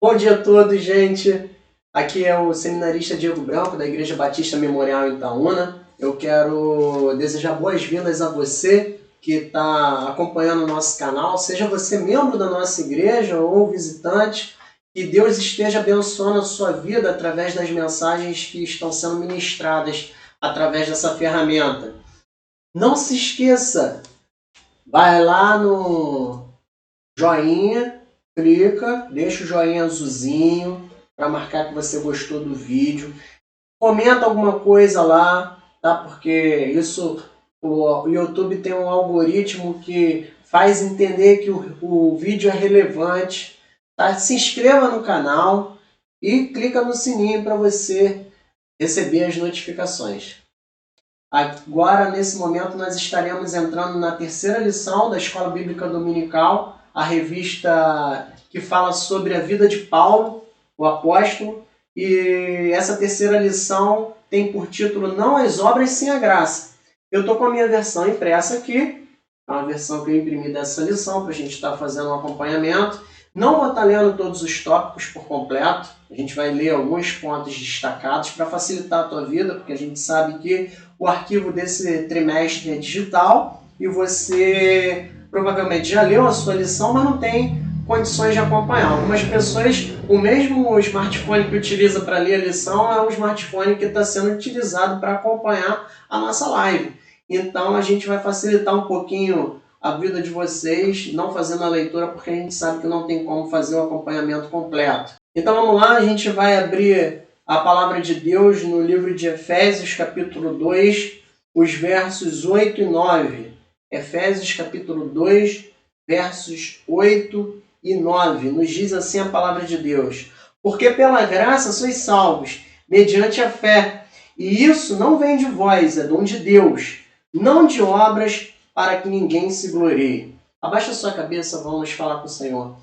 Bom dia a todos, gente. Aqui é o seminarista Diego Branco, da Igreja Batista Memorial em Itaúna. Eu quero desejar boas-vindas a você que está acompanhando o nosso canal, seja você membro da nossa igreja ou visitante, que Deus esteja abençoando a sua vida através das mensagens que estão sendo ministradas através dessa ferramenta. Não se esqueça, vai lá no joinha, clica, deixa o joinha azulzinho para marcar que você gostou do vídeo. Comenta alguma coisa lá, tá? Porque isso, o YouTube tem um algoritmo que faz entender que o vídeo é relevante. Tá? Se inscreva no canal e clica no sininho para você receber as notificações. Agora, nesse momento, nós estaremos entrando na terceira lição da Escola Bíblica Dominical, a revista que fala sobre a vida de Paulo, o apóstolo, e essa terceira lição tem por título Não as obras, sim a graça. Eu estou com a minha versão impressa aqui, é uma versão que eu imprimi dessa lição para a gente estar fazendo um acompanhamento. Não vou estar lendo todos os tópicos por completo, a gente vai ler alguns pontos destacados para facilitar a tua vida, porque a gente sabe que o arquivo desse trimestre é digital e você provavelmente já leu a sua lição, mas não tem condições de acompanhar. Algumas pessoas, o mesmo smartphone que utiliza para ler a lição é o smartphone que está sendo utilizado para acompanhar a nossa live. Então a gente vai facilitar um pouquinho a vida de vocês, não fazendo a leitura, porque a gente sabe que não tem como fazer o acompanhamento completo. Então vamos lá, a gente vai abrir a palavra de Deus no livro de Efésios, capítulo 2, os versos 8 e 9. Efésios, capítulo 2, versos 8 e 9. Nos diz assim a palavra de Deus: Porque pela graça sois salvos, mediante a fé, e isso não vem de vós, é dom de Deus, não de obras, para que ninguém se glorie. Abaixa sua cabeça, vamos falar com o Senhor.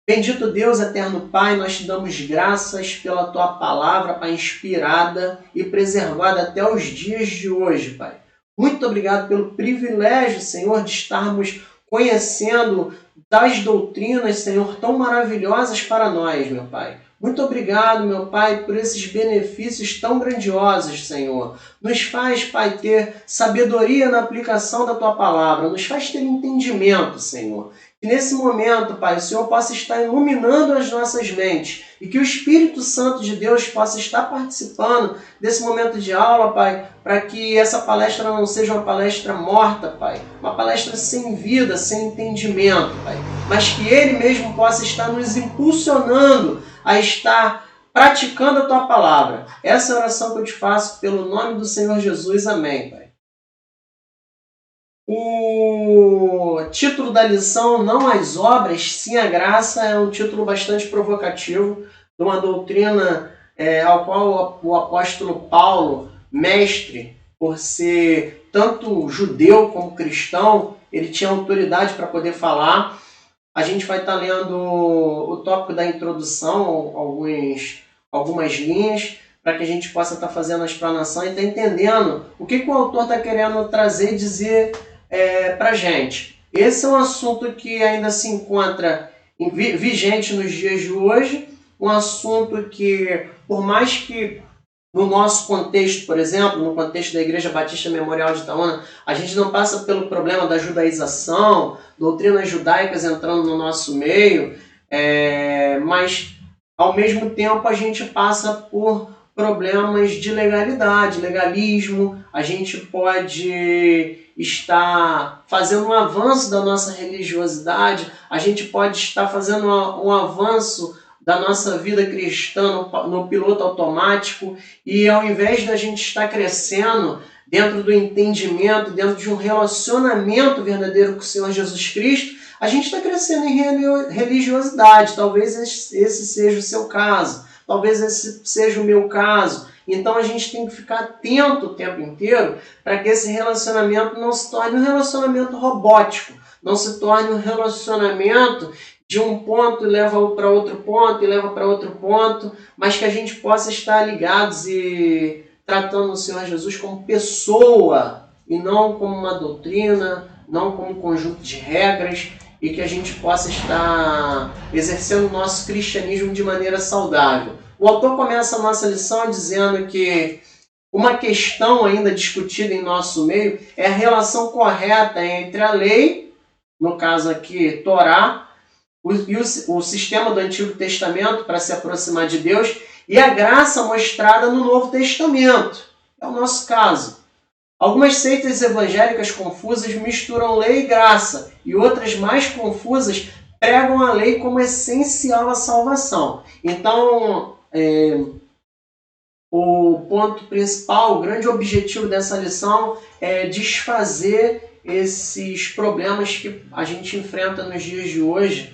Bendito Deus, eterno Pai, nós te damos graças pela Tua palavra, Pai, inspirada e preservada até os dias de hoje, Pai. Muito obrigado pelo privilégio, Senhor, de estarmos conhecendo das doutrinas, Senhor, tão maravilhosas para nós, meu Pai. Muito obrigado, meu Pai, por esses benefícios tão grandiosos, Senhor. Nos faz, Pai, ter sabedoria na aplicação da Tua palavra. Nos faz ter entendimento, Senhor. Que nesse momento, Pai, o Senhor possa estar iluminando as nossas mentes e que o Espírito Santo de Deus possa estar participando desse momento de aula, Pai, para que essa palestra não seja uma palestra morta, Pai, uma palestra sem vida, sem entendimento, Pai, mas que Ele mesmo possa estar nos impulsionando a estar praticando a Tua palavra. Essa é a oração que eu te faço pelo nome do Senhor Jesus. Amém, Pai. O título da lição, Não as obras, sim a graça, é um título bastante provocativo de uma doutrina ao qual o apóstolo Paulo, mestre, por ser tanto judeu como cristão, ele tinha autoridade para poder falar. A gente vai estar lendo o tópico da introdução, algumas linhas, para que a gente possa estar fazendo a explanação e estar entendendo o que o autor está querendo trazer e dizer para a gente. Esse é um assunto que ainda se encontra vigente nos dias de hoje, um assunto que, por mais que no nosso contexto, por exemplo, no contexto da Igreja Batista Memorial de Itaúna, a gente não passa pelo problema da judaização, doutrinas judaicas entrando no nosso meio, mas ao mesmo tempo a gente passa por problemas de legalidade, legalismo, a gente pode estar fazendo um avanço da nossa religiosidade, a gente pode estar fazendo um avanço da nossa vida cristã no piloto automático, e ao invés da gente estar crescendo dentro do entendimento, dentro de um relacionamento verdadeiro com o Senhor Jesus Cristo, a gente está crescendo em religiosidade. Talvez esse seja o seu caso, talvez esse seja o meu caso. Então a gente tem que ficar atento o tempo inteiro para que esse relacionamento não se torne um relacionamento robótico, não se torne um relacionamento de um ponto leva para outro ponto e leva para outro ponto, mas que a gente possa estar ligados e tratando o Senhor Jesus como pessoa e não como uma doutrina, não como um conjunto de regras e que a gente possa estar exercendo o nosso cristianismo de maneira saudável. O autor começa a nossa lição dizendo que uma questão ainda discutida em nosso meio é a relação correta entre a lei, no caso aqui, Torá, e o sistema do Antigo Testamento para se aproximar de Deus, e a graça mostrada no Novo Testamento. É o nosso caso. Algumas seitas evangélicas confusas misturam lei e graça, e outras mais confusas pregam a lei como essencial à salvação. Então, o ponto principal, o grande objetivo dessa lição é desfazer esses problemas que a gente enfrenta nos dias de hoje,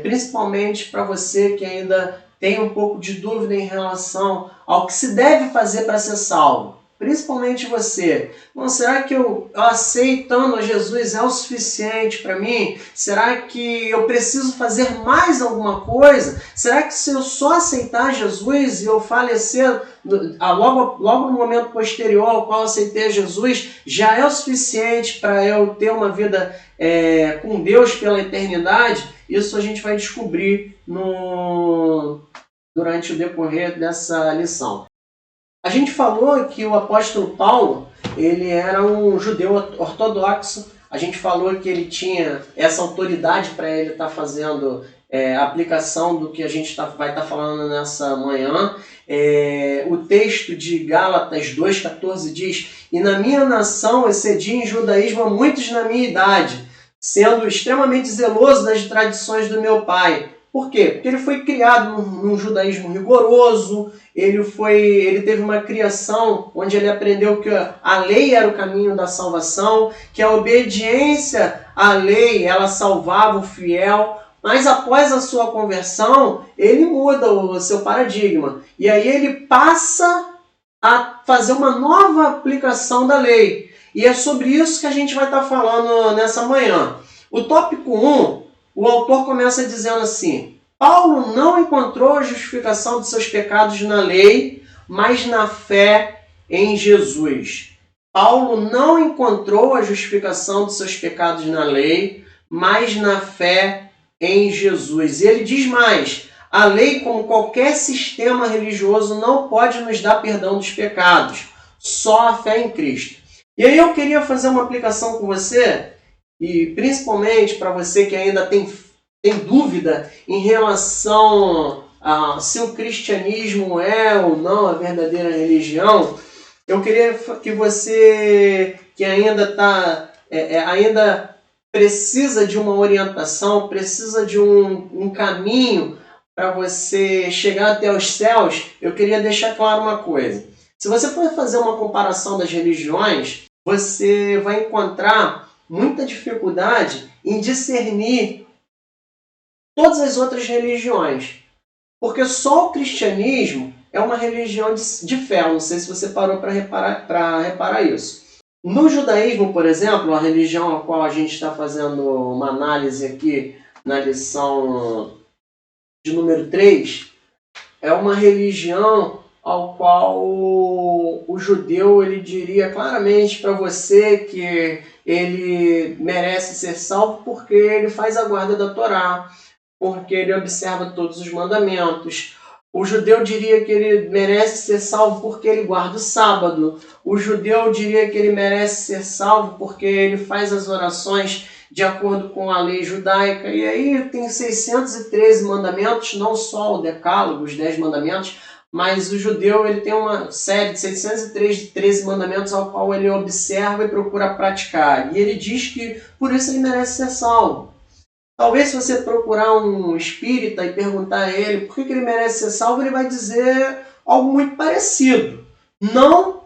principalmente para você que ainda tem um pouco de dúvida em relação ao que se deve fazer para ser salvo. Principalmente você. Bom, será que eu aceitando a Jesus é o suficiente para mim? Será que eu preciso fazer mais alguma coisa? Será que se eu só aceitar Jesus e eu falecer logo no momento posterior ao qual eu aceitei Jesus, já é o suficiente para eu ter uma vida com Deus pela eternidade? Isso a gente vai descobrir durante o decorrer dessa lição. A gente falou que o apóstolo Paulo, ele era um judeu ortodoxo. A gente falou que ele tinha essa autoridade para ele estar fazendo a aplicação do que a gente vai estar falando nessa manhã. O texto de Gálatas 2,14 diz: "E na minha nação excedi em judaísmo a muitos na minha idade, sendo extremamente zeloso das tradições do meu pai." Por quê? Porque ele foi criado num judaísmo rigoroso, ele teve uma criação onde ele aprendeu que a lei era o caminho da salvação, que a obediência à lei ela salvava o fiel, mas após a sua conversão, ele muda o seu paradigma. E aí ele passa a fazer uma nova aplicação da lei. E é sobre isso que a gente vai estar falando nessa manhã. O tópico 1, o autor começa dizendo assim: Paulo não encontrou a justificação de seus pecados na lei, mas na fé em Jesus. Paulo não encontrou a justificação de seus pecados na lei, mas na fé em Jesus. E ele diz mais: a lei, como qualquer sistema religioso, não pode nos dar perdão dos pecados, só a fé em Cristo. E aí eu queria fazer uma aplicação com você, e principalmente para você que ainda tem dúvida em relação a se o cristianismo é ou não a verdadeira religião. Eu queria que você que ainda precisa de uma orientação, precisa de um caminho para você chegar até os céus, eu queria deixar claro uma coisa. Se você for fazer uma comparação das religiões, você vai encontrar muita dificuldade em discernir todas as outras religiões. Porque só o cristianismo é uma religião de fé. Eu não sei se você parou para reparar isso. No judaísmo, por exemplo, a religião a qual a gente está fazendo uma análise aqui na lição de número 3, é uma religião ao qual o judeu ele diria claramente para você que ele merece ser salvo porque ele faz a guarda da Torá, porque ele observa todos os mandamentos. O judeu diria que ele merece ser salvo porque ele guarda o sábado. O judeu diria que ele merece ser salvo porque ele faz as orações de acordo com a lei judaica. E aí tem 613 mandamentos, não só o decálogo, os 10 mandamentos, mas o judeu ele tem uma série de 613 mandamentos ao qual ele observa e procura praticar. E ele diz que por isso ele merece ser salvo. Talvez se você procurar um espírita e perguntar a ele por que ele merece ser salvo, ele vai dizer algo muito parecido. Não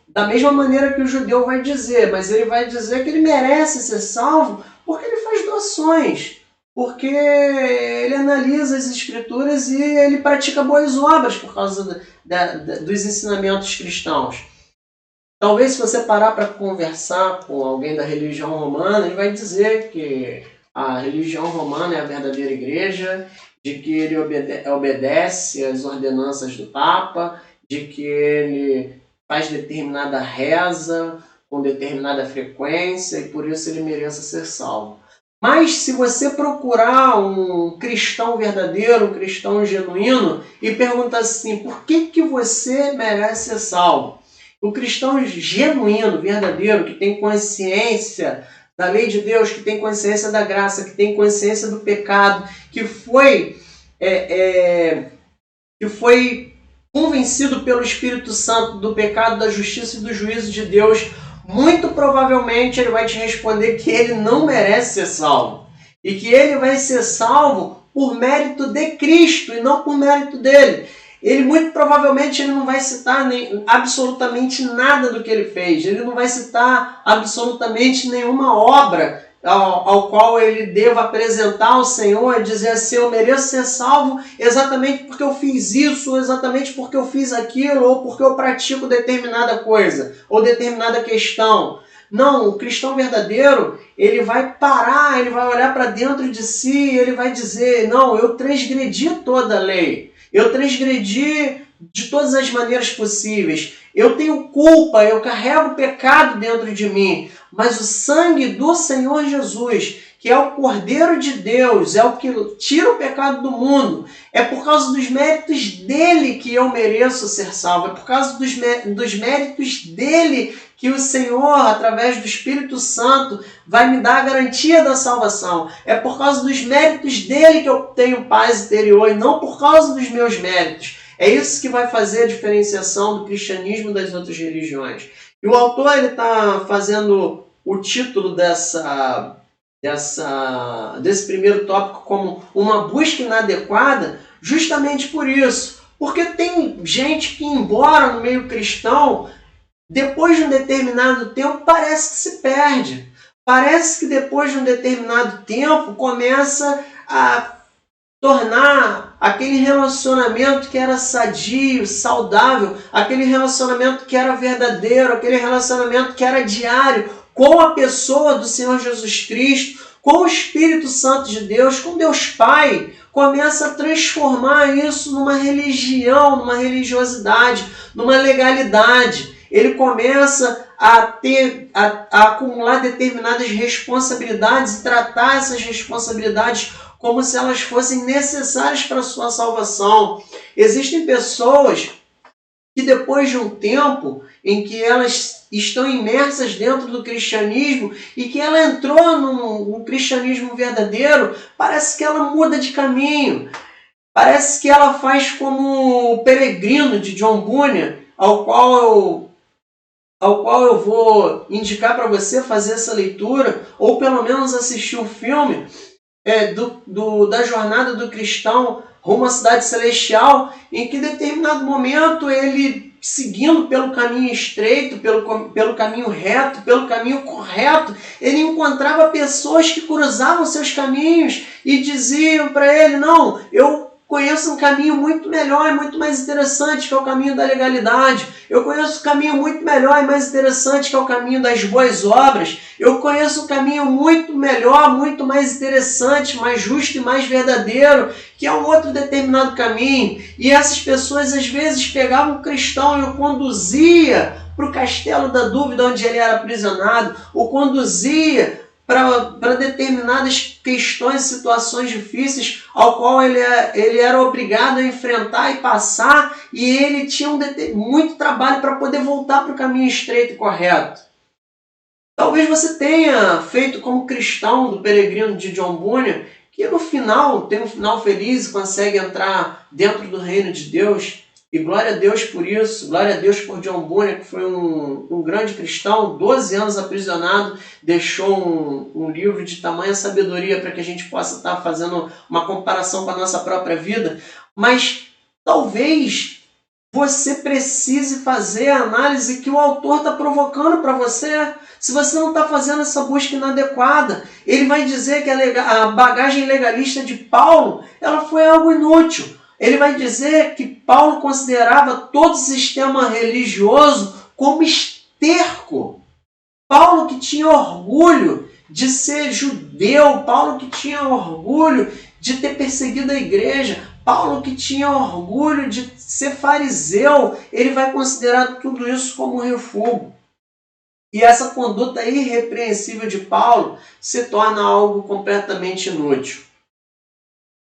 da mesma maneira que o judeu vai dizer, mas ele vai dizer que ele merece ser salvo porque ele faz doações, porque ele analisa as escrituras e ele pratica boas obras por causa dos ensinamentos cristãos. Talvez se você parar para conversar com alguém da religião romana, ele vai dizer que a religião romana é a verdadeira igreja, de que ele obedece às ordenanças do Papa, de que ele faz determinada reza com determinada frequência e por isso ele mereça ser salvo. Mas se você procurar um cristão verdadeiro, um cristão genuíno, e perguntar assim, por que você merece ser salvo? O cristão genuíno, verdadeiro, que tem consciência da lei de Deus, que tem consciência da graça, que tem consciência do pecado, que foi convencido pelo Espírito Santo do pecado, da justiça e do juízo de Deus, muito provavelmente ele vai te responder que ele não merece ser salvo. E que ele vai ser salvo por mérito de Cristo e não por mérito dele. Ele muito provavelmente ele não vai citar absolutamente nada do que ele fez. Ele não vai citar absolutamente nenhuma obra ao qual ele deva apresentar ao Senhor e dizer assim, eu mereço ser salvo exatamente porque eu fiz isso, ou exatamente porque eu fiz aquilo, ou porque eu pratico determinada coisa, ou determinada questão. Não, o cristão verdadeiro, ele vai parar, ele vai olhar para dentro de si e ele vai dizer, não, eu transgredi toda a lei, eu transgredi de todas as maneiras possíveis, eu tenho culpa, eu carrego pecado dentro de mim, mas o sangue do Senhor Jesus, que é o Cordeiro de Deus, é o que tira o pecado do mundo, é por causa dos méritos dele que eu mereço ser salvo, é por causa dos méritos dele que o Senhor, através do Espírito Santo, vai me dar a garantia da salvação. É por causa dos méritos dele que eu tenho paz interior e não por causa dos meus méritos. É isso que vai fazer a diferenciação do cristianismo das outras religiões. E o autor está fazendo o título desse primeiro tópico como uma busca inadequada justamente por isso. Porque tem gente que, embora no meio cristão, depois de um determinado tempo parece que se perde. Parece que depois de um determinado tempo começa a tornar aquele relacionamento que era sadio, saudável, aquele relacionamento que era verdadeiro, aquele relacionamento que era diário com a pessoa do Senhor Jesus Cristo, com o Espírito Santo de Deus, com Deus Pai, começa a transformar isso numa religião, numa religiosidade, numa legalidade. Ele começa a acumular determinadas responsabilidades e tratar essas responsabilidades como se elas fossem necessárias para a sua salvação. Existem pessoas que depois de um tempo em que elas estão imersas dentro do cristianismo e que ela entrou no cristianismo verdadeiro, parece que ela muda de caminho. Parece que ela faz como o Peregrino de John Bunyan, ao qual eu vou indicar para você fazer essa leitura, ou pelo menos assistir o filme da jornada do cristão rumo à cidade celestial, em que em determinado momento ele, seguindo pelo caminho estreito, pelo caminho reto, pelo caminho correto, ele encontrava pessoas que cruzavam seus caminhos e diziam para ele, não, eu conheço um caminho muito melhor e muito mais interessante, que é o caminho da legalidade. Eu conheço um caminho muito melhor e mais interessante, que é o caminho das boas obras. Eu conheço um caminho muito melhor, muito mais interessante, mais justo e mais verdadeiro, que é um outro determinado caminho. E essas pessoas, às vezes, pegavam um cristão e o conduzia para o castelo da dúvida, onde ele era aprisionado, o conduzia para determinadas questões, situações difíceis, ao qual ele era obrigado a enfrentar e passar, e ele tinha muito trabalho para poder voltar para o caminho estreito e correto. Talvez você tenha feito como cristão do Peregrino de John Bunyan, que no final tem um final feliz e consegue entrar dentro do reino de Deus. E glória a Deus por isso, glória a Deus por John Bunyan, que foi um grande cristão, 12 anos aprisionado, deixou um livro de tamanha sabedoria para que a gente possa estar fazendo uma comparação com a nossa própria vida. Mas talvez você precise fazer a análise que o autor está provocando para você. Se você não está fazendo essa busca inadequada, ele vai dizer que a bagagem legalista de Paulo ela foi algo inútil. Ele vai dizer que Paulo considerava todo o sistema religioso como esterco. Paulo que tinha orgulho de ser judeu, Paulo que tinha orgulho de ter perseguido a igreja, Paulo que tinha orgulho de ser fariseu, ele vai considerar tudo isso como refúgio. E essa conduta irrepreensível de Paulo se torna algo completamente inútil.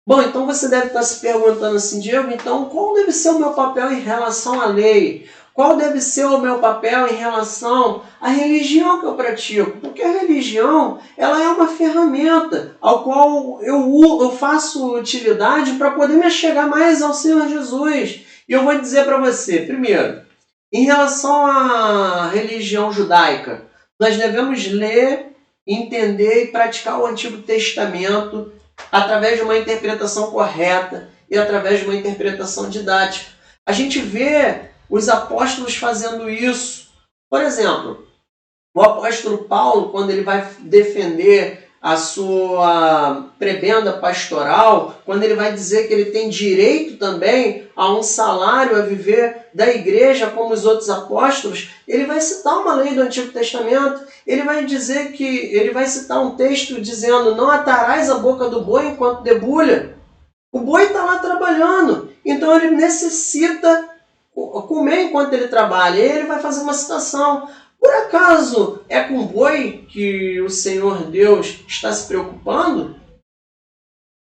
Bom, então você deve estar se perguntando assim, Diego, então qual deve ser o meu papel em relação à lei? Qual deve ser o meu papel em relação à religião que eu pratico? Porque a religião, ela é uma ferramenta ao qual eu faço utilidade para poder me chegar mais ao Senhor Jesus. E eu vou dizer para você, primeiro, em relação à religião judaica, nós devemos ler, entender e praticar o Antigo Testamento através de uma interpretação correta e através de uma interpretação didática. A gente vê os apóstolos fazendo isso. Por exemplo, o apóstolo Paulo, quando ele vai defender a sua prebenda pastoral, quando ele vai dizer que ele tem direito também a um salário, a viver da igreja como os outros apóstolos, ele vai citar uma lei do Antigo Testamento, ele vai dizer que ele vai citar um texto dizendo: não atarás a boca do boi enquanto debulha. O boi está lá trabalhando, então ele necessita comer enquanto ele trabalha. E ele vai fazer uma citação. Por acaso é com boi que o Senhor Deus está se preocupando?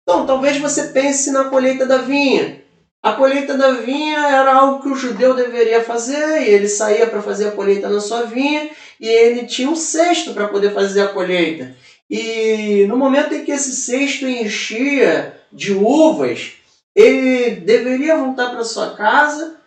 Então, talvez você pense na colheita da vinha. A colheita da vinha era algo que o judeu deveria fazer, e ele saía para fazer a colheita na sua vinha, e ele tinha um cesto para poder fazer a colheita. E no momento em que esse cesto enchia de uvas, ele deveria voltar para sua casa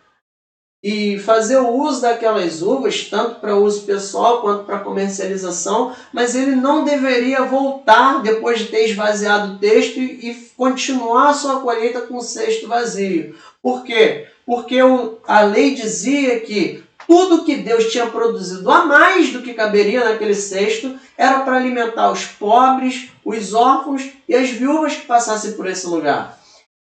e fazer o uso daquelas uvas, tanto para uso pessoal quanto para comercialização, mas ele não deveria voltar depois de ter esvaziado o cesto e continuar a sua colheita com o cesto vazio. Por quê? Porque a lei dizia que tudo que Deus tinha produzido a mais do que caberia naquele cesto era para alimentar os pobres, os órfãos e as viúvas que passassem por esse lugar.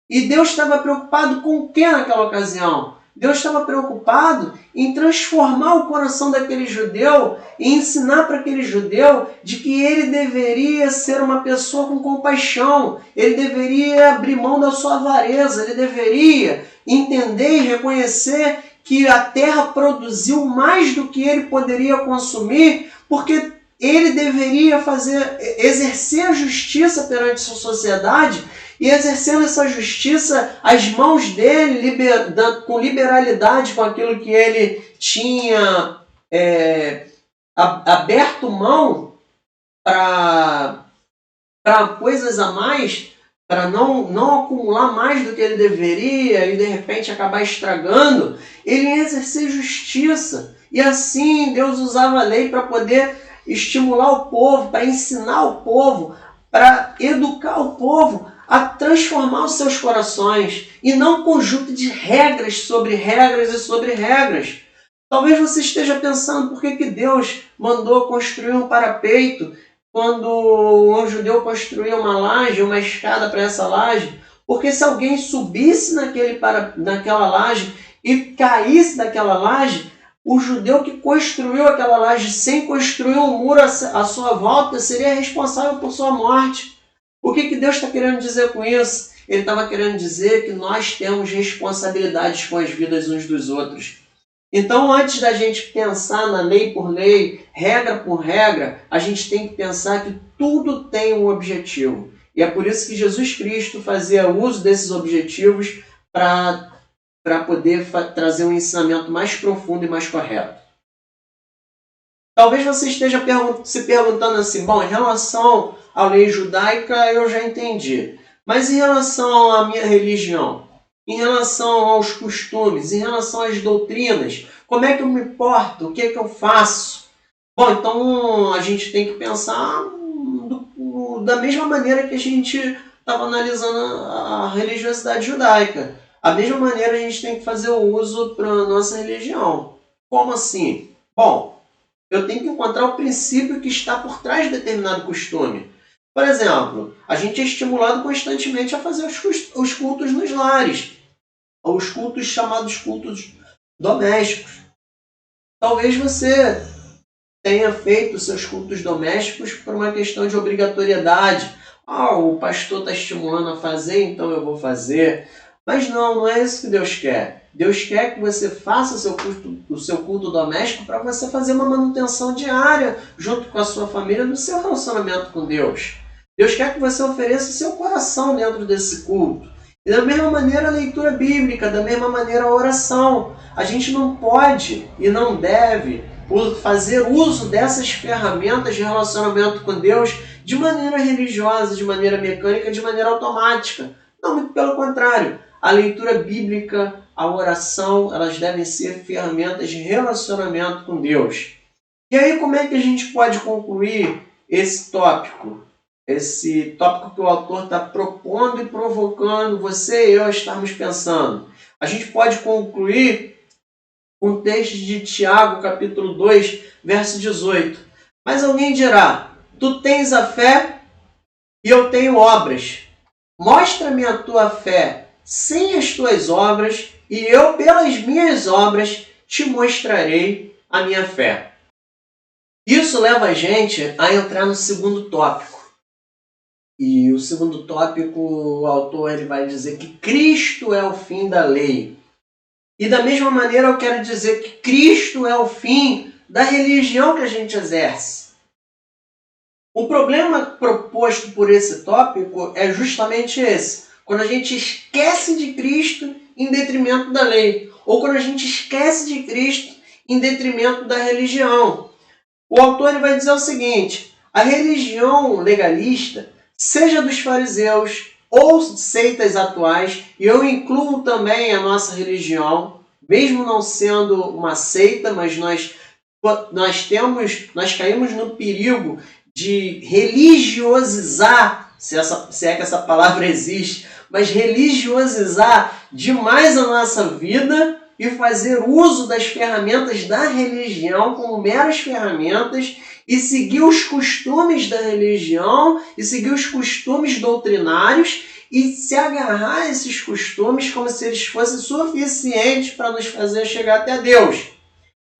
E Deus estava preocupado com o que naquela ocasião? Deus estava preocupado em transformar o coração daquele judeu e ensinar para aquele judeu de que ele deveria ser uma pessoa com compaixão, ele deveria abrir mão da sua avareza, ele deveria entender e reconhecer que a terra produziu mais do que ele poderia consumir, porque ele deveria exercer a justiça perante a sua sociedade. E exercendo essa justiça, as mãos dele, com liberalidade com aquilo que ele tinha aberto mão para coisas a mais, para não acumular mais do que ele deveria e de repente acabar estragando, ele ia exercer justiça. E assim Deus usava a lei para poder estimular o povo, para ensinar o povo, para educar o povo a transformar os seus corações, e não um conjunto de regras e sobre regras. Talvez você esteja pensando por que Deus mandou construir um parapeito quando um judeu construía uma laje, uma escada para essa laje, porque se alguém subisse naquela laje e caísse daquela laje, o judeu que construiu aquela laje sem construir um muro à sua volta seria responsável por sua morte. O que Deus está querendo dizer com isso? Ele estava querendo dizer que nós temos responsabilidades com as vidas uns dos outros. Então, antes da gente pensar na lei por lei, regra por regra, a gente tem que pensar que tudo tem um objetivo. E é por isso que Jesus Cristo fazia uso desses objetivos para poder trazer um ensinamento mais profundo e mais correto. Talvez você esteja se perguntando assim, bom, em relação à lei judaica eu já entendi, mas em relação à minha religião, em relação aos costumes, em relação às doutrinas, como é que eu me porto, o que é que eu faço? Bom, então a gente tem que pensar da mesma maneira que a gente estava analisando a religiosidade judaica. A mesma maneira a gente tem que fazer o uso para a nossa religião. Como assim? Bom, eu tenho que encontrar o princípio que está por trás de determinado costume. Por exemplo, a gente é estimulado constantemente a fazer os cultos nos lares, os cultos chamados cultos domésticos. Talvez você tenha feito seus cultos domésticos por uma questão de obrigatoriedade. O pastor está estimulando a fazer, então eu vou fazer. Mas não é isso que Deus quer. Deus quer que você faça o seu culto doméstico para você fazer uma manutenção diária junto com a sua família no seu relacionamento com Deus. Deus quer que você ofereça o seu coração dentro desse culto. E da mesma maneira a leitura bíblica, da mesma maneira a oração. A gente não pode e não deve fazer uso dessas ferramentas de relacionamento com Deus de maneira religiosa, de maneira mecânica, de maneira automática. Não, muito pelo contrário. A leitura bíblica, a oração, elas devem ser ferramentas de relacionamento com Deus. E aí, como é que a gente pode concluir esse tópico? Esse tópico que o autor está propondo e provocando você e eu a estarmos pensando. A gente pode concluir com o texto de Tiago, capítulo 2, verso 18. Mas alguém dirá, tu tens a fé e eu tenho obras. Mostra-me a tua fé sem as tuas obras, e eu, pelas minhas obras, te mostrarei a minha fé. Isso leva a gente a entrar no segundo tópico. E o segundo tópico, o autor ele vai dizer que Cristo é o fim da lei. E da mesma maneira eu quero dizer que Cristo é o fim da religião que a gente exerce. O problema proposto por esse tópico é justamente esse. Quando a gente esquece de Cristo em detrimento da lei. Ou quando a gente esquece de Cristo em detrimento da religião. O autor ele vai dizer o seguinte, a religião legalista, seja dos fariseus ou seitas atuais, e eu incluo também a nossa religião, mesmo não sendo uma seita, mas nós caímos no perigo de religiosizar, se é que essa palavra existe, mas religiosizar demais a nossa vida e fazer uso das ferramentas da religião como meras ferramentas e seguir os costumes da religião e seguir os costumes doutrinários e se agarrar a esses costumes como se eles fossem suficientes para nos fazer chegar até Deus.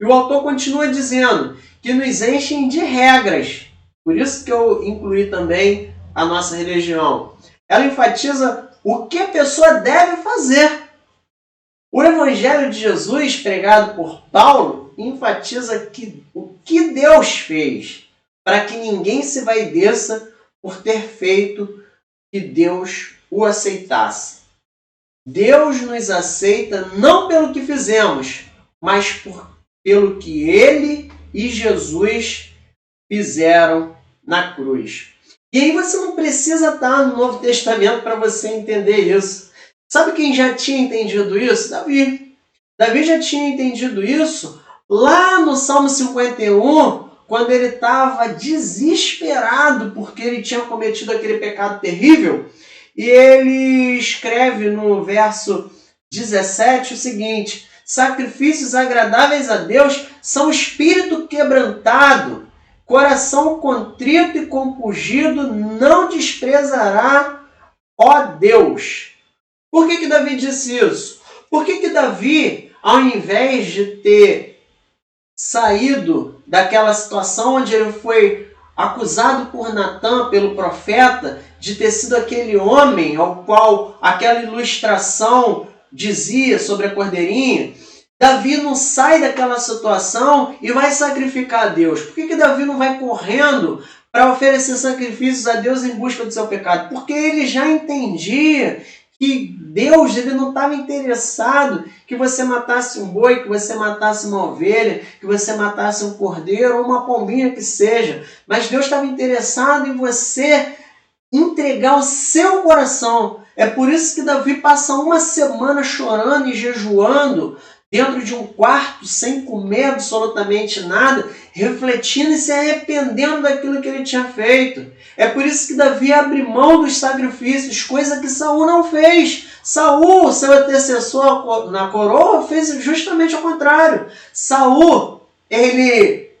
E o autor continua dizendo que nos enchem de regras. Por isso que eu incluí também a nossa religião. Ela enfatiza o que a pessoa deve fazer. O Evangelho de Jesus, pregado por Paulo, enfatiza o que Deus fez para que ninguém se vaideça por ter feito que Deus o aceitasse. Deus nos aceita não pelo que fizemos, mas pelo que Ele e Jesus fizeram na cruz. E aí você não precisa estar no Novo Testamento para você entender isso. Sabe quem já tinha entendido isso? Davi. Davi já tinha entendido isso lá no Salmo 51, quando ele estava desesperado porque ele tinha cometido aquele pecado terrível. E ele escreve no verso 17 o seguinte, sacrifícios agradáveis a Deus são espírito quebrantado, coração contrito e compungido não desprezará, ó Deus. Por que Davi disse isso? Por que Davi, ao invés de ter saído daquela situação onde ele foi acusado por Natã, pelo profeta, de ter sido aquele homem ao qual aquela ilustração dizia sobre a cordeirinha, Davi não sai daquela situação e vai sacrificar a Deus. Por que Davi não vai correndo para oferecer sacrifícios a Deus em busca do seu pecado? Porque ele já entendia que Deus ele não estava interessado que você matasse um boi, que você matasse uma ovelha, que você matasse um cordeiro ou uma pombinha que seja. Mas Deus estava interessado em você entregar o seu coração. É por isso que Davi passa uma semana chorando e jejuando dentro de um quarto, sem comer absolutamente nada, refletindo e se arrependendo daquilo que ele tinha feito. É por isso que Davi abre mão dos sacrifícios, coisa que Saul não fez. Saul, seu antecessor na coroa, fez justamente ao contrário. Saul, ele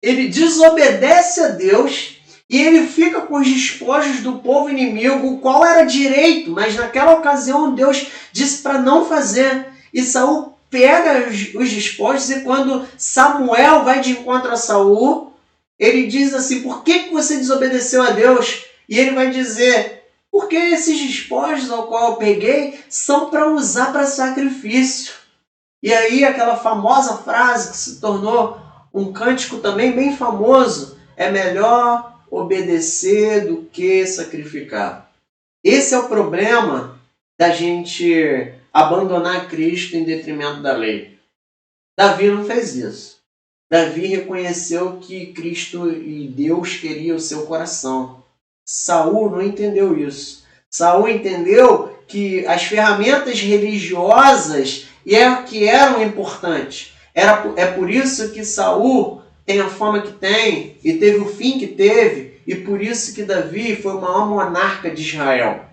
desobedece a Deus e ele fica com os despojos do povo inimigo, o qual era direito, mas naquela ocasião Deus disse para não fazer. E Saul pega os despojos e quando Samuel vai de encontro a Saul, ele diz assim, por que você desobedeceu a Deus? E ele vai dizer, Porque esses despojos ao qual eu peguei são para usar para sacrifício. E aí aquela famosa frase que se tornou um cântico também bem famoso, é melhor obedecer do que sacrificar. Esse é o problema da gente abandonar Cristo em detrimento da lei. Davi não fez isso. Davi reconheceu que Cristo e Deus queriam o seu coração. Saul não entendeu isso. Saul entendeu que as ferramentas religiosas que eram importantes. É por isso que Saul tem a fama que tem e teve o fim que teve, e por isso que Davi foi o maior monarca de Israel.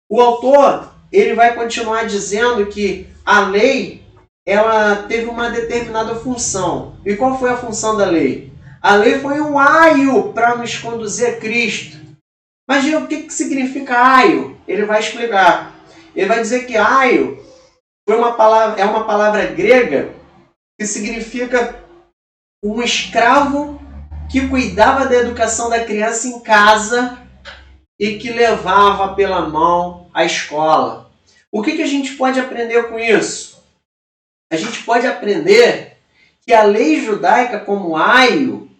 O autor ele vai continuar dizendo que a lei ela teve uma determinada função. E qual foi a função da lei? A lei foi um aio para nos conduzir a Cristo. Mas o que significa aio? Ele vai explicar. Ele vai dizer que aio é uma palavra grega que significa um escravo que cuidava da educação da criança em casa e que levava pela mão à escola. O que a gente pode aprender com isso? A gente pode aprender que a lei judaica como aio,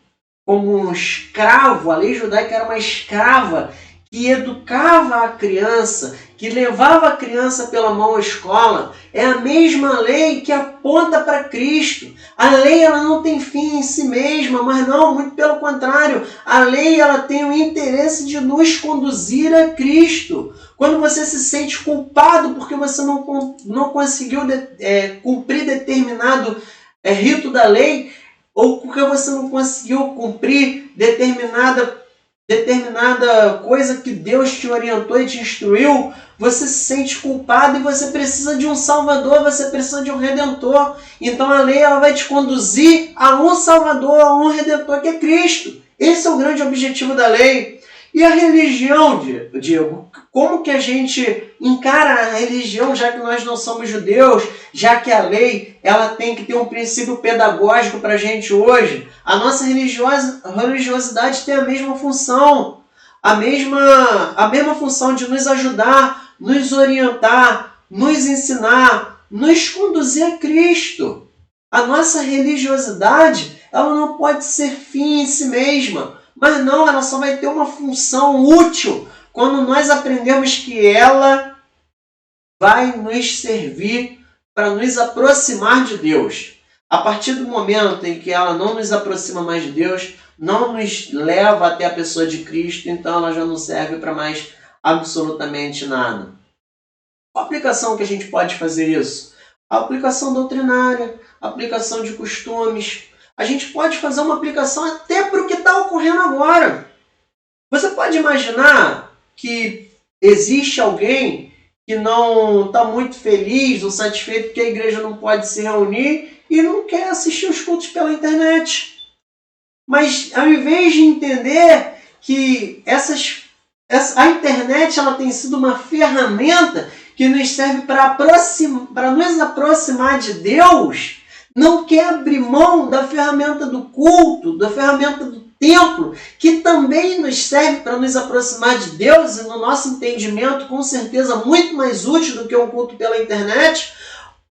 como um escravo, a lei judaica era uma escrava que educava a criança, que levava a criança pela mão à escola, é a mesma lei que aponta para Cristo. A lei ela não tem fim em si mesma, mas não, muito pelo contrário. A lei ela tem o interesse de nos conduzir a Cristo. Quando você se sente culpado porque você não conseguiu cumprir determinado rito da lei, ou porque você não conseguiu cumprir determinada coisa que Deus te orientou e te instruiu, você se sente culpado e você precisa de um Salvador, você precisa de um Redentor. Então a lei ela vai te conduzir a um Salvador, a um Redentor que é Cristo. Esse é o grande objetivo da lei. E a religião, Diego? Como que a gente encara a religião, já que nós não somos judeus, já que a lei ela tem que ter um princípio pedagógico para a gente hoje? A nossa religiosidade tem a mesma função, a mesma função de nos ajudar, nos orientar, nos ensinar, nos conduzir a Cristo. A nossa religiosidade ela não pode ser fim em si mesma, mas não, ela só vai ter uma função útil quando nós aprendermos que ela vai nos servir para nos aproximar de Deus. A partir do momento em que ela não nos aproxima mais de Deus, não nos leva até a pessoa de Cristo, então ela já não serve para mais absolutamente nada. Qual a aplicação que a gente pode fazer isso? A aplicação doutrinária, a aplicação de costumes. A gente pode fazer uma aplicação até para o que está ocorrendo agora. Você pode imaginar que existe alguém que não está muito feliz ou satisfeito que a igreja não pode se reunir e não quer assistir os cultos pela internet. Mas ao invés de entender que a internet ela tem sido uma ferramenta que nos serve para nos aproximar de Deus, não quer abrir mão da ferramenta do culto, da ferramenta do templo, que também nos serve para nos aproximar de Deus e no nosso entendimento, com certeza, muito mais útil do que um culto pela internet.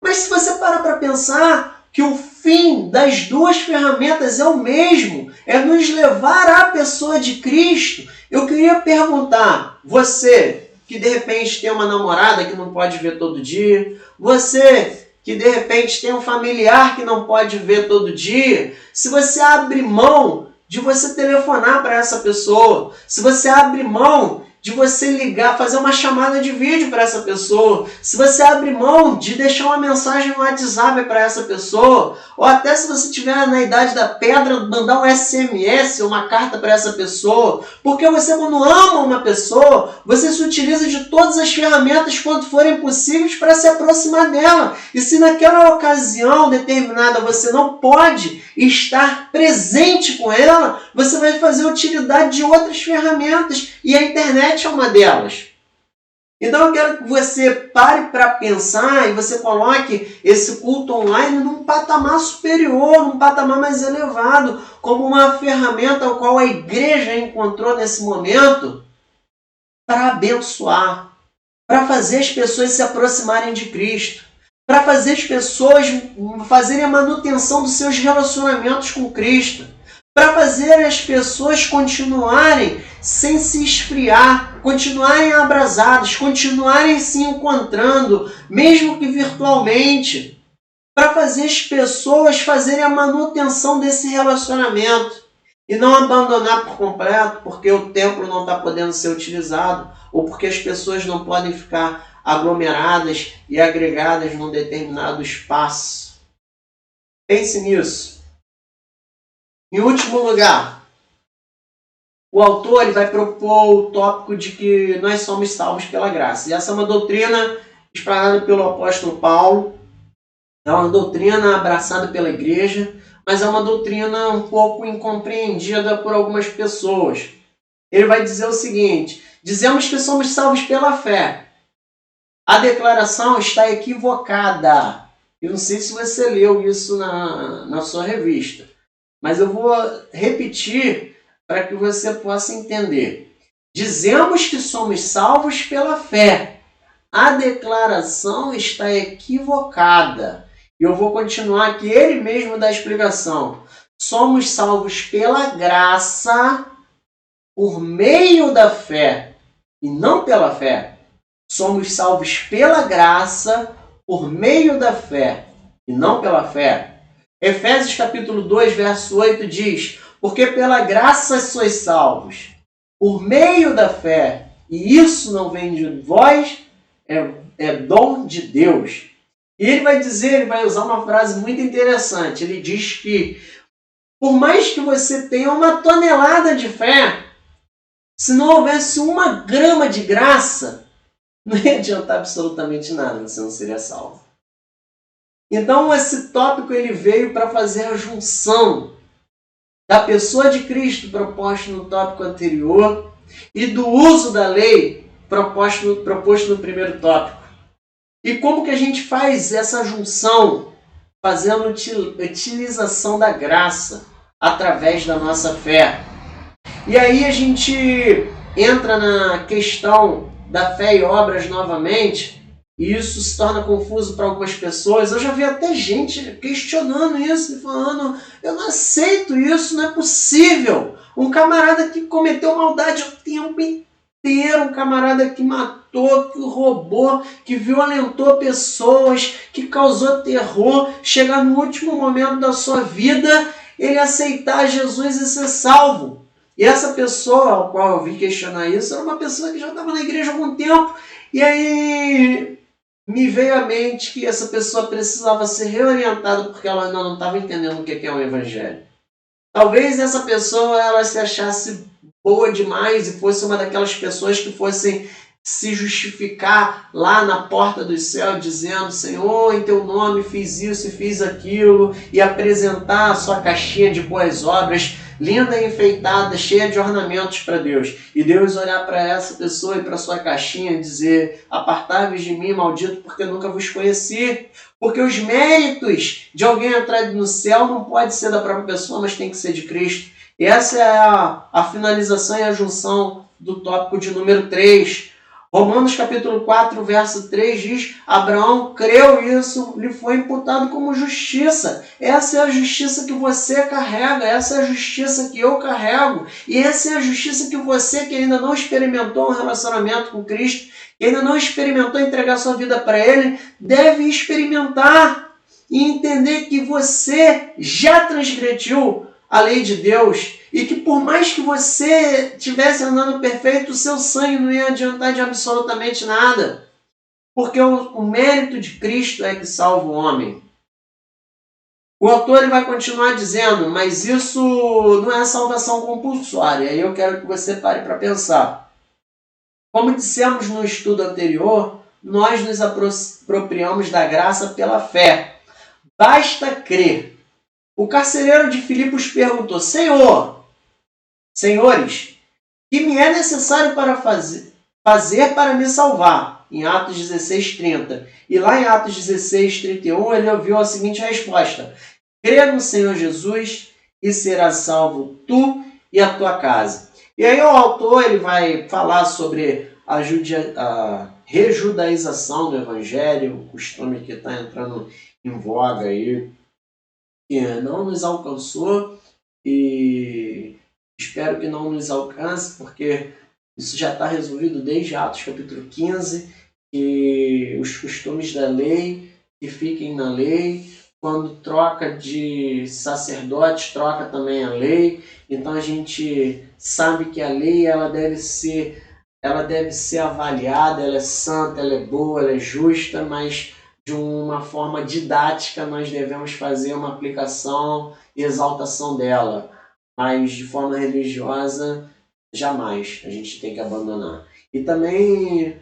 Mas se você parar para pensar que o fim das duas ferramentas é o mesmo, é nos levar à pessoa de Cristo, eu queria perguntar, você que de repente tem uma namorada que não pode ver todo dia, você que de repente tem um familiar que não pode ver todo dia, se você abre mão de você telefonar para essa pessoa, se você abre mão de você ligar, fazer uma chamada de vídeo para essa pessoa, se você abre mão de deixar uma mensagem no WhatsApp para essa pessoa, ou até se você estiver na idade da pedra, mandar um SMS, uma carta para essa pessoa, porque você quando ama uma pessoa, você se utiliza de todas as ferramentas quanto forem possíveis para se aproximar dela. E se naquela ocasião determinada você não pode estar presente com ela, você vai fazer utilidade de outras ferramentas, e a internet é uma delas. Então eu quero que você pare para pensar e você coloque esse culto online num patamar superior, num patamar mais elevado, como uma ferramenta ao qual a igreja encontrou nesse momento para abençoar, para fazer as pessoas se aproximarem de Cristo, para fazer as pessoas fazerem a manutenção dos seus relacionamentos com Cristo, para fazer as pessoas continuarem sem se esfriar, continuarem abrasadas, continuarem se encontrando, mesmo que virtualmente, para fazer as pessoas fazerem a manutenção desse relacionamento e não abandonar por completo porque o templo não está podendo ser utilizado ou porque as pessoas não podem ficar aglomeradas e agregadas num determinado espaço. Pense nisso. Em último lugar, o autor ele vai propor o tópico de que nós somos salvos pela graça. E essa é uma doutrina espalhada pelo apóstolo Paulo, é uma doutrina abraçada pela igreja, mas é uma doutrina um pouco incompreendida por algumas pessoas. Ele vai dizer o seguinte: dizemos que somos salvos pela fé. A declaração está equivocada. Eu não sei se você leu isso na sua revista, mas eu vou repetir para que você possa entender. Dizemos que somos salvos pela fé. A declaração está equivocada. E eu vou continuar aqui, ele mesmo dá a explicação. Somos salvos pela graça por meio da fé e não pela fé. Somos salvos pela graça por meio da fé e não pela fé. Efésios capítulo 2, verso 8 diz: porque pela graça sois salvos, por meio da fé, e isso não vem de vós, é dom de Deus. E ele vai dizer, ele vai usar uma frase muito interessante. Ele diz que, por mais que você tenha uma tonelada de fé, se não houvesse 1 grama de graça, não ia adiantar absolutamente nada, você não seria salvo. Então esse tópico ele veio para fazer a junção da pessoa de Cristo proposta no tópico anterior e do uso da lei proposto no primeiro tópico. E como que a gente faz essa junção? Fazendo utilização da graça através da nossa fé. E aí a gente entra na questão da fé e obras novamente, e isso se torna confuso para algumas pessoas. Eu já vi até gente questionando isso, falando: eu não aceito isso, não é possível. Um camarada que cometeu maldade o tempo inteiro, um camarada que matou, que roubou, que violentou pessoas, que causou terror, chegar no último momento da sua vida, ele aceitar Jesus e ser salvo. E essa pessoa, ao qual eu vi questionar isso, era uma pessoa que já estava na igreja há algum tempo, e aí me veio à mente que essa pessoa precisava ser reorientada porque ela ainda não estava entendendo o que é o evangelho. Talvez essa pessoa ela se achasse boa demais e fosse uma daquelas pessoas que fossem se justificar lá na porta do céu, dizendo: Senhor, em teu nome fiz isso e fiz aquilo, e apresentar a sua caixinha de boas obras, linda e enfeitada, cheia de ornamentos para Deus. E Deus olhar para essa pessoa e para sua caixinha e dizer: apartai-vos de mim, maldito, porque nunca vos conheci. Porque os méritos de alguém entrar no céu não pode ser da própria pessoa, mas tem que ser de Cristo. E essa é a finalização e a junção do tópico de número 3. Romanos capítulo 4, verso 3 diz: Abraão creu isso, lhe foi imputado como justiça. Essa é a justiça que você carrega, essa é a justiça que eu carrego. E essa é a justiça que você, que ainda não experimentou um relacionamento com Cristo, que ainda não experimentou entregar sua vida para Ele, deve experimentar e entender que você já transgrediu a lei de Deus e que por mais que você estivesse andando perfeito, o seu sangue não ia adiantar de absolutamente nada. Porque o mérito de Cristo é que salva o homem. O autor ele vai continuar dizendo: mas isso não é salvação compulsória. E eu quero que você pare para pensar. Como dissemos no estudo anterior, nós nos apropriamos da graça pela fé. Basta crer. O carcereiro de Filipos perguntou: Senhores, que me é necessário para fazer para me salvar? Em Atos 16:30. E lá em Atos 16:31 ele ouviu a seguinte resposta: crê no Senhor Jesus e serás salvo tu e a tua casa. E aí o autor ele vai falar sobre a rejudaização do evangelho, o costume que está entrando em voga aí, que não nos alcançou e espero que não nos alcance, porque isso já está resolvido desde Atos capítulo 15, que os costumes da lei, que fiquem na lei. Quando troca de sacerdote, troca também a lei. Então a gente sabe que a lei ela deve ser avaliada, ela é santa, ela é boa, ela é justa, mas de uma forma didática nós devemos fazer uma aplicação e exaltação dela. Mas de forma religiosa, jamais. A gente tem que abandonar. E também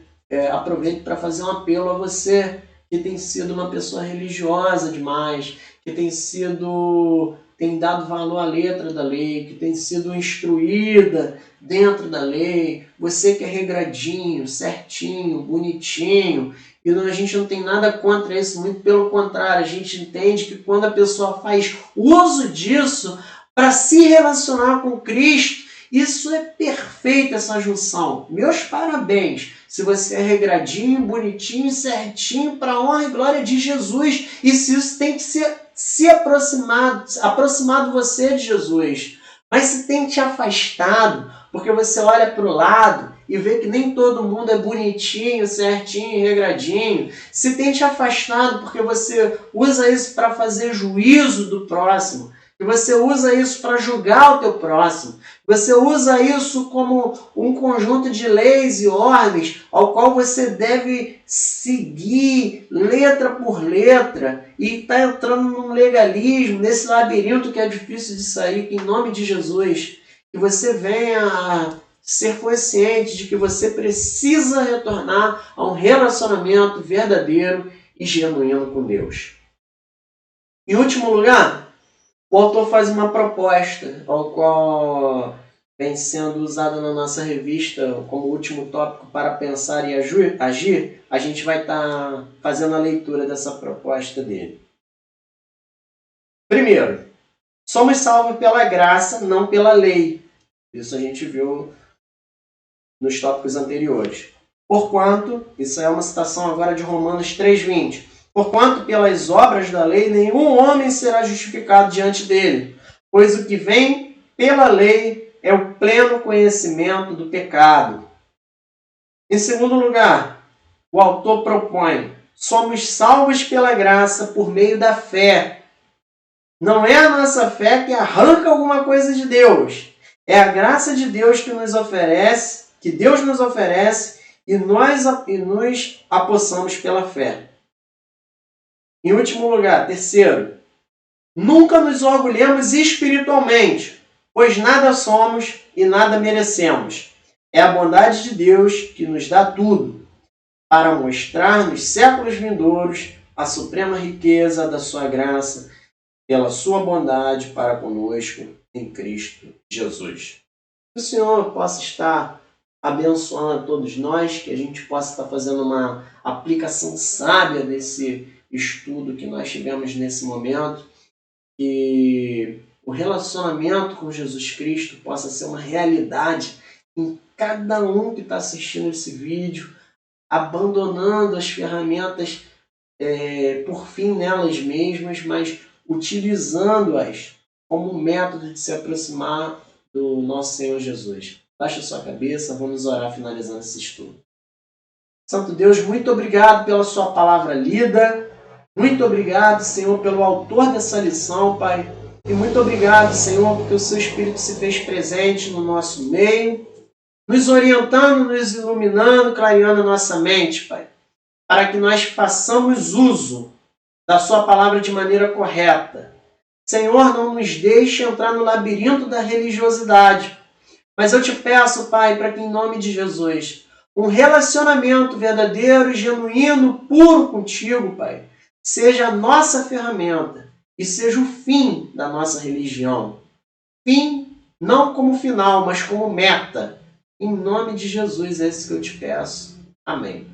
aproveito para fazer um apelo a você que tem sido uma pessoa religiosa demais, que tem dado valor à letra da lei, que tem sido instruída dentro da lei, você que é regradinho, certinho, bonitinho, e a gente não tem nada contra isso, muito pelo contrário, a gente entende que quando a pessoa faz uso disso para se relacionar com Cristo, isso é perfeito, essa junção. Meus parabéns! Se você é regradinho, bonitinho, certinho, para a honra e glória de Jesus. E se isso tem que se aproximado você de Jesus. Mas se tem te afastado, porque você olha para o lado e vê que nem todo mundo é bonitinho, certinho, regradinho. Se tem te afastado porque você usa isso para fazer juízo do próximo, que você usa isso para julgar o teu próximo, você usa isso como um conjunto de leis e ordens ao qual você deve seguir letra por letra e está entrando num legalismo, nesse labirinto que é difícil de sair, que em nome de Jesus, que você venha a ser consciente de que você precisa retornar a um relacionamento verdadeiro e genuíno com Deus. Em último lugar, o autor faz uma proposta, ao qual vem sendo usada na nossa revista como último tópico para pensar e agir. A gente vai estar fazendo a leitura dessa proposta dele. Primeiro, somos salvos pela graça, não pela lei. Isso a gente viu nos tópicos anteriores. Porquanto, isso é uma citação agora de Romanos 3:20. Porquanto pelas obras da lei nenhum homem será justificado diante dele, pois o que vem pela lei é o pleno conhecimento do pecado. Em segundo lugar, o autor propõe: somos salvos pela graça por meio da fé. Não é a nossa fé que arranca alguma coisa de Deus. É a graça de Deus que nos oferece, que Deus nos oferece, e nós nos apossamos pela fé. Em último lugar, terceiro, nunca nos orgulhemos espiritualmente, pois nada somos e nada merecemos. É a bondade de Deus que nos dá tudo, para mostrar nos séculos vindouros a suprema riqueza da sua graça, pela sua bondade para conosco em Cristo Jesus. Que o Senhor possa estar abençoando a todos nós, que a gente possa estar fazendo uma aplicação sábia desse estudo que nós tivemos nesse momento, que o relacionamento com Jesus Cristo possa ser uma realidade em cada um que está assistindo esse vídeo, abandonando as ferramentas por fim nelas mesmas, mas utilizando-as como um método de se aproximar do nosso Senhor Jesus. Baixa sua cabeça, vamos orar finalizando esse estudo. Santo Deus, muito obrigado pela sua palavra lida. Muito obrigado, Senhor, pelo autor dessa lição, Pai. E muito obrigado, Senhor, porque o seu Espírito se fez presente no nosso meio, nos orientando, nos iluminando, clareando a nossa mente, Pai, para que nós façamos uso da sua palavra de maneira correta. Senhor, não nos deixe entrar no labirinto da religiosidade, mas eu te peço, Pai, para que em nome de Jesus, um relacionamento verdadeiro, genuíno, puro contigo, Pai, seja a nossa ferramenta e seja o fim da nossa religião. Fim não como final, mas como meta. Em nome de Jesus é isso que eu te peço. Amém.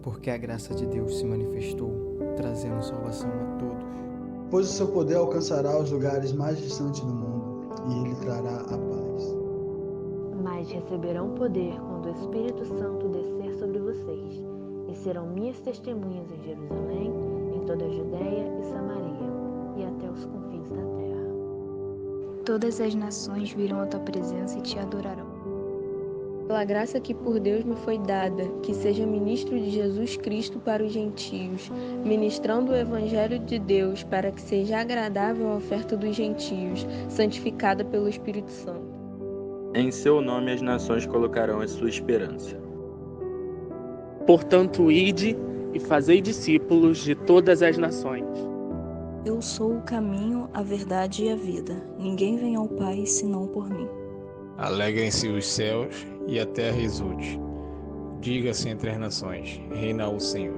Porque a graça de Deus se manifestou, trazendo salvação a todos. Pois o seu poder alcançará os lugares mais distantes do mundo, e ele trará a paz. Mas receberão poder quando o Espírito Santo descer sobre vocês, e serão minhas testemunhas em Jerusalém, em toda a Judéia e Samaria, e até os confins da terra. Todas as nações virão à tua presença e te adorarão. Pela graça que por Deus me foi dada, que seja ministro de Jesus Cristo para os gentios, ministrando o Evangelho de Deus, para que seja agradável a oferta dos gentios, santificada pelo Espírito Santo. Em seu nome as nações colocarão a sua esperança. Portanto, ide e fazei discípulos de todas as nações. Eu sou o caminho, a verdade e a vida. Ninguém vem ao Pai senão por mim. Alegrem-se os céus e a terra exulte. Diga-se entre as nações, reina o Senhor.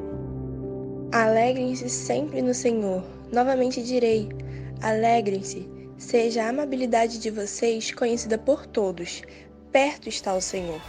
Alegrem-se sempre no Senhor. Novamente direi, alegrem-se. Seja a amabilidade de vocês conhecida por todos. Perto está o Senhor.